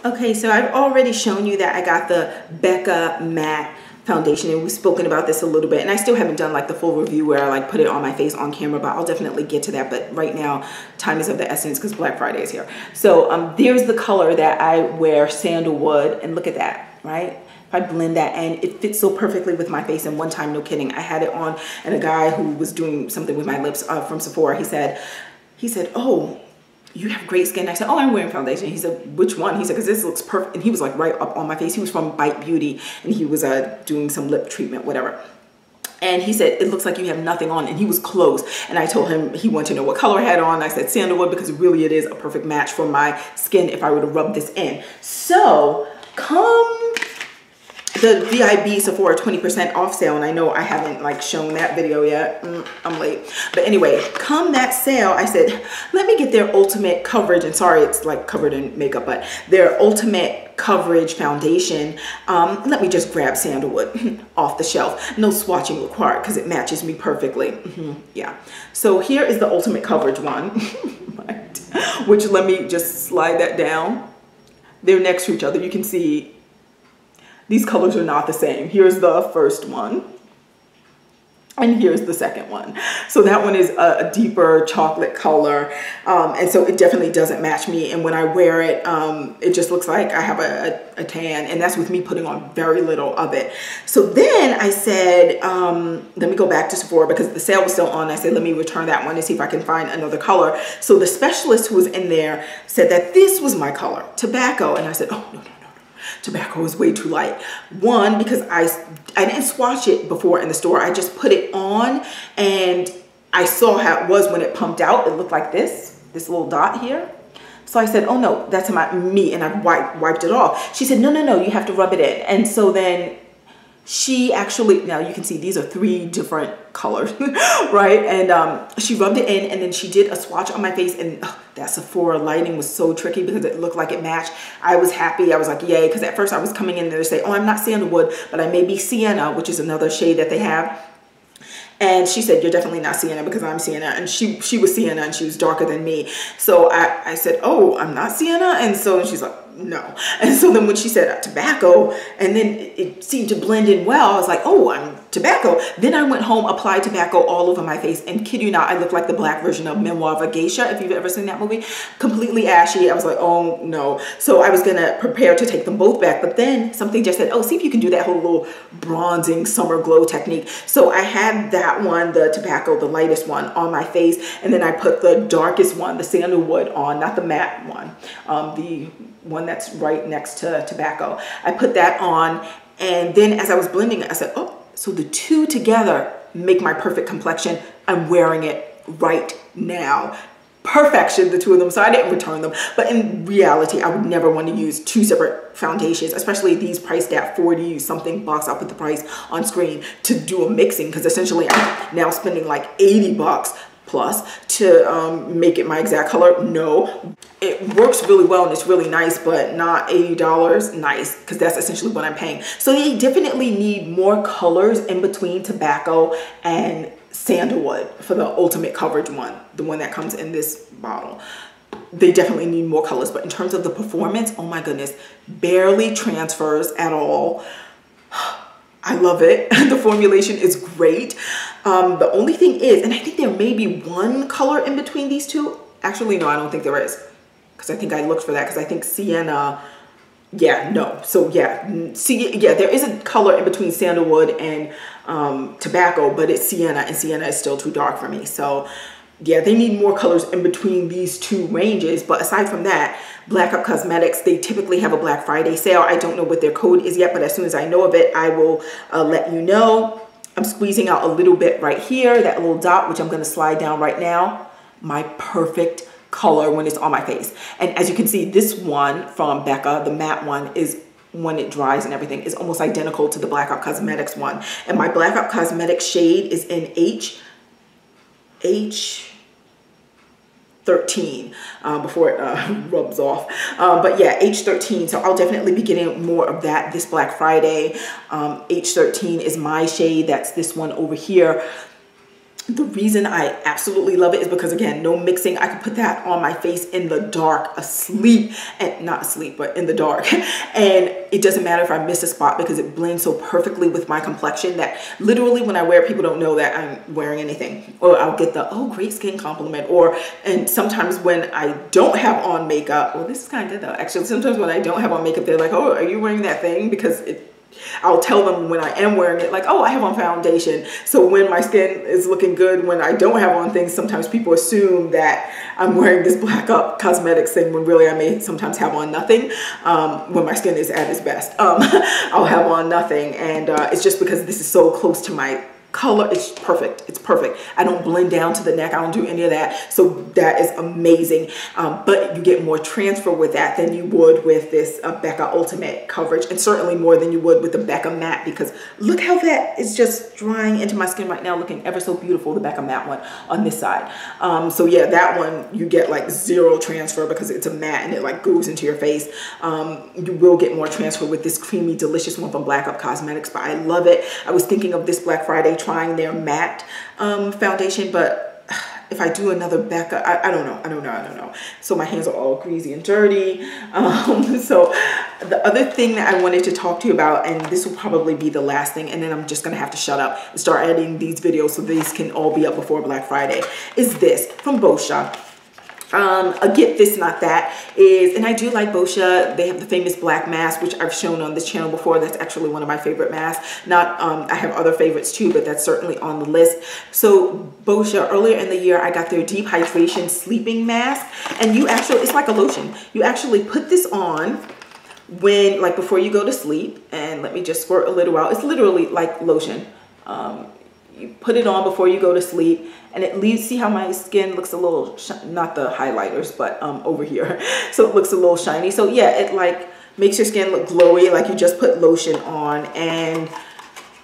Okay, so I've already shown you that I got the Becca matte foundation, and we've spoken about this a little bit, and I still haven't done like the full review where I like put it on my face on camera, but I'll definitely get to that. But right now time is of the essence because Black Friday is here. So there's the color that I wear, sandalwood, and look at that, right? If I blend that, and it fits so perfectly with my face. And one time, no kidding, I had it on, and a guy who was doing something with my lips from Sephora, he said, oh, you have great skin. I said, oh, I'm wearing foundation. He said, which one? He said, because this looks perfect. And he was like right up on my face. He was from Bite Beauty, and he was doing some lip treatment, whatever. And he said, it looks like you have nothing on. And he was close. And I told him he wanted to know what color I had on. I said sandalwood, because really it is a perfect match for my skin if I were to rub this in. So come the VIB Sephora 20% off sale, and I know I haven't like shown that video yet. I'm late. But anyway, come that sale, I said, let me get their ultimate coverage, and sorry it's like covered in makeup, but their ultimate coverage foundation. Let me just grab sandalwood off the shelf. No swatching required because it matches me perfectly. Yeah. So here is the ultimate coverage one, which let me just slide that down. They're next to each other. You can see these colors are not the same. Here's the first one, and here's the second one. So that one is a deeper chocolate color, and so it definitely doesn't match me. And when I wear it, it just looks like I have a tan, and that's with me putting on very little of it. So then I said, let me go back to Sephora because the sale was still on. I said, let me return that one and see if I can find another color. So the specialist who was in there said that this was my color, tobacco, and I said, oh, no. Tobacco is way too light. One, because I didn't swatch it before in the store. I just put it on, and I saw how it was when it pumped out. It looked like this little dot here. So I said, oh no, that's me, and I wiped it off. She said, no, you have to rub it in. And so then she actually, now you can see these are 3 different colors, right? And she rubbed it in, and then she did a swatch on my face, and that Sephora lighting was so tricky because it looked like it matched. I was happy. I was like, yay, because at first I was coming in there to say, oh, I'm not sandalwood, but I may be sienna, which is another shade that they have. And she said, you're definitely not sienna because I'm sienna. And she was sienna, and she was darker than me. So I said, oh, I'm not sienna? And so she's like, no. And so then when she said tobacco, and then it seemed to blend in well, I was like, oh, I'm tobacco. Then I went home, applied tobacco all over my face, and kid you not, I looked like the black version of Memoir of a Geisha, if you've ever seen that movie. Completely ashy. I was like, oh no. So I was gonna prepare to take them both back, but then something just said, oh, see if you can do that whole little bronzing summer glow technique. So I had that one, the tobacco, the lightest one, on my face, and then I put the darkest one, the sandalwood, on, not the matte one, the one that's right next to tobacco. I put that on, and then as I was blending it, I said, oh, so the 2 together make my perfect complexion. I'm wearing it right now. Perfection, the 2 of them. So I didn't return them. But in reality, I would never want to use 2 separate foundations, especially these priced at 40 something bucks. I'll put the price on screen to do a mixing, because essentially I'm now spending like 80 bucks plus to make it my exact color. No, it works really well and it's really nice, but not $80 nice, because that's essentially what I'm paying. So they definitely need more colors in between tobacco and sandalwood for the ultimate coverage one, the one that comes in this bottle. They definitely need more colors, but in terms of the performance, oh my goodness, barely transfers at all. I love it. The formulation is great. The only thing is, and I think there may be one color in between these 2. Actually, no, I don't think there is, because I think I looked for that, because I think sienna, yeah, no. So yeah, see, yeah, there is a color in between sandalwood and tobacco, but it's sienna, and sienna is still too dark for me. So yeah, they need more colors in between these 2 ranges. But aside from that, Up Cosmetics, they typically have a Black Friday sale. I don't know what their code is yet, but as soon as I know of it, I will let you know. I'm squeezing out a little bit right here, that little dot, which I'm going to slide down right now. My perfect color when it's on my face. And as you can see, this one from Becca, the matte one, is when it dries and everything, is almost identical to the Up Cosmetics one. And my Up Cosmetics shade is in H13 before it rubs off. But yeah, H13. So I'll definitely be getting more of that this Black Friday. H13 is my shade. That's this one over here. The reason I absolutely love it is because, again, no mixing. I can put that on my face in the dark, asleep, and not asleep, but in the dark. And it doesn't matter if I miss a spot because it blends so perfectly with my complexion that literally when I wear it, people don't know that I'm wearing anything. Or I'll get the, oh, great skin compliment. And sometimes when I don't have on makeup, well, this is kind of good though. Actually, sometimes when I don't have on makeup, they're like, oh, are you wearing that thing? Because I'll tell them when I am wearing it, like, oh, I have on foundation. So when my skin is looking good, when I don't have on things, sometimes people assume that I'm wearing this black Up Cosmetics thing when really I may sometimes have on nothing. When my skin is at its best, I'll have on nothing. And it's just because this is so close to my color. It's perfect. It's perfect. I don't blend down to the neck. I don't do any of that. So that is amazing. But you get more transfer with that than you would with this Becca Ultimate coverage, and certainly more than you would with the Becca Matte, because look how that is just drying into my skin right now, looking ever so beautiful, the Becca Matte one on this side. So yeah, that one you get like zero transfer because it's a matte and it like goes into your face. You will get more transfer with this creamy, delicious one from Up Cosmetics, but I love it. I was thinking of this Black Friday trying their matte foundation, but if I do another Becca, I don't know. So my hands are all greasy and dirty. So the other thing that I wanted to talk to you about, and this will probably be the last thing, and then I'm just gonna have to shut up and start editing these videos so these can all be up before Black Friday, is this from Boscia. A get this, not that, is, and I do like Boscia. They have the famous black mask, which I've shown on this channel before. That's actually one of my favorite masks. Not, I have other favorites too, but that's certainly on the list. So Boscia, earlier in the year, I got their deep hydration sleeping mask, and you actually, it's like a lotion. You actually put this on when, like before you go to sleep, and let me just squirt a little out. It's literally like lotion. You put it on before you go to sleep, and it leaves, see how my skin looks a little, not the highlighters, but over here. So it looks a little shiny. So yeah, it like makes your skin look glowy, like you just put lotion on. And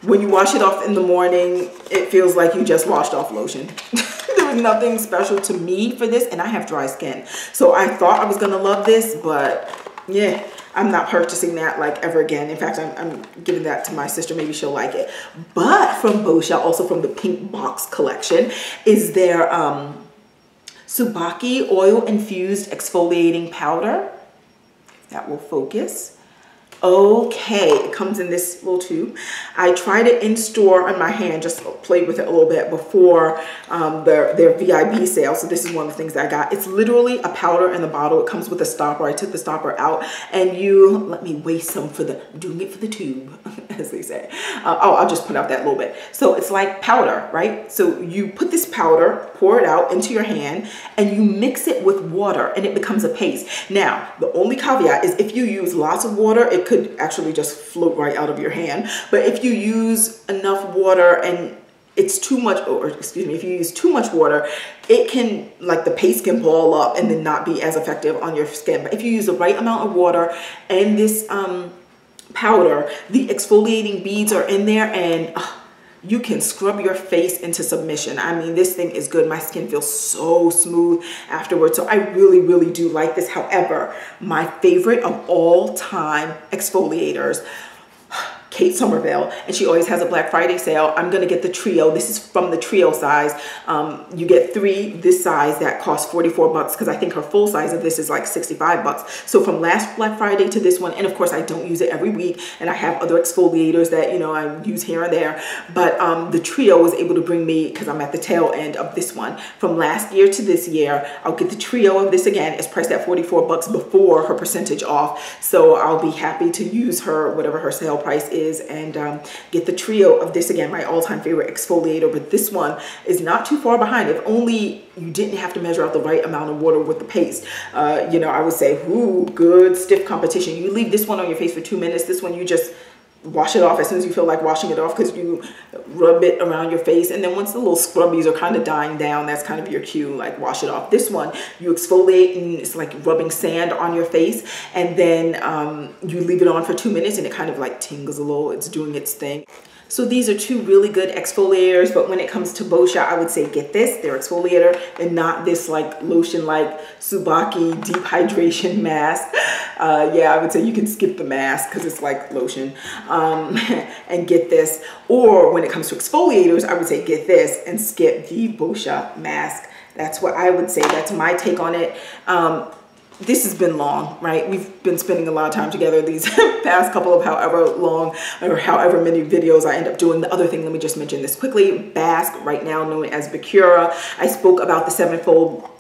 when you wash it off in the morning, it feels like you just washed off lotion. There was nothing special to me for this, and I have dry skin. So I thought I was gonna love this, but yeah, I'm not purchasing that like ever again. In fact, I'm giving that to my sister. Maybe she'll like it. But from Boscia, also from the Pink Box collection, is their Tsubaki oil infused exfoliating powder. That will focus. Okay, it comes in this little tube. I tried it in store on my hand, just played with it a little bit before their VIB sale. So this is one of the things that I got. It's literally a powder in the bottle. It comes with a stopper. I took the stopper out, and you let me waste some for the, I'm doing it for the tube, as they say. I'll just put out that little bit. So it's like powder, right? So you put this powder, pour it out into your hand, and you mix it with water, and it becomes a paste. Now, the only caveat is if you use lots of water, it could actually just float right out of your hand. But if you use enough water and it's too much, or excuse me, if you use too much water, it can, like the paste can ball up and then not be as effective on your skin. But if you use the right amount of water and this powder, the exfoliating beads are in there, and you can scrub your face into submission. I mean, this thing is good. My skin feels so smooth afterwards. So I really, really do like this. However, my favorite of all time exfoliators, Kate Somerville, and she always has a Black Friday sale. I'm gonna get the trio. This is from the trio size. You get 3 this size that costs 44 bucks, because I think her full size of this is like 65 bucks. So from last Black Friday to this one, and of course I don't use it every week, and I have other exfoliators that, you know, I use here and there, but the trio was able to bring me, because I'm at the tail end of this one, from last year to this year. I'll get the trio of this again. It's priced at 44 bucks before her percentage off. So I'll be happy to use her, whatever her sale price is, and get the trio of this again, my all-time favorite exfoliator. But this one is not too far behind. If only you didn't have to measure out the right amount of water with the paste. You know, I would say, ooh, good stiff competition. You leave this one on your face for 2 minutes. This one you just wash it off as soon as you feel like washing it off, because you rub it around your face, and then once the little scrubbies are kind of dying down, that's kind of your cue, like wash it off. This one you exfoliate, and it's like rubbing sand on your face, and then you leave it on for 2 minutes, and it kind of like tingles a little. It's doing its thing. So these are two really good exfoliators, but when it comes to Boscia, I would say get this, their exfoliator, and not this like lotion like Tsubaki deep hydration mask. Yeah, I would say you can skip the mask because it's like lotion, and get this. Or when it comes to exfoliators, I would say get this and skip the Boscia mask. That's what I would say. That's my take on it. This has been long, right? We've been spending a lot of time together these past couple of however long or however many videos I end up doing. The other thing, let me just mention this quickly. Bask, right now known as Becca. I spoke about the 7-fold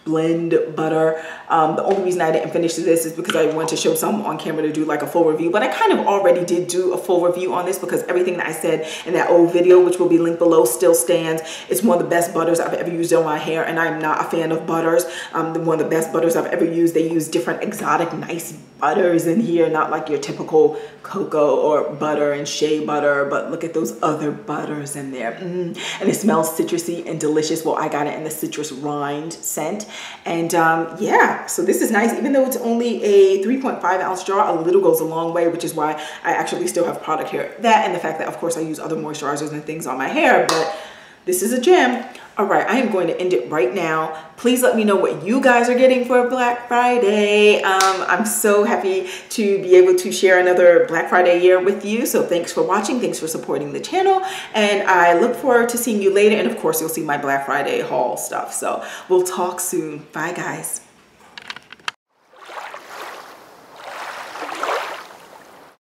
blend butter. The only reason I didn't finish this is because I wanted to show some on camera to do like a full review, but I kind of already did do a full review on this because everything that I said in that old video, which will be linked below, still stands. It's one of the best butters I've ever used on my hair, and I'm not a fan of butters. One of the best butters I've ever used. They use different exotic nice butters in here, not like your typical cocoa or butter and shea butter, but look at those other butters in there. And it smells citrusy and delicious. Well, I got it in the citrus rind scent. And yeah, so this is nice. Even though it's only a 3.5 ounce jar, a little goes a long way, which is why I actually still have product here. That and the fact that, of course, I use other moisturizers and things on my hair, but this is a gem. All right, I am going to end it right now. Please let me know what you guys are getting for Black Friday. I'm so happy to be able to share another Black Friday year with you. So thanks for watching. Thanks for supporting the channel. And I look forward to seeing you later. And of course, you'll see my Black Friday haul stuff. So we'll talk soon. Bye, guys.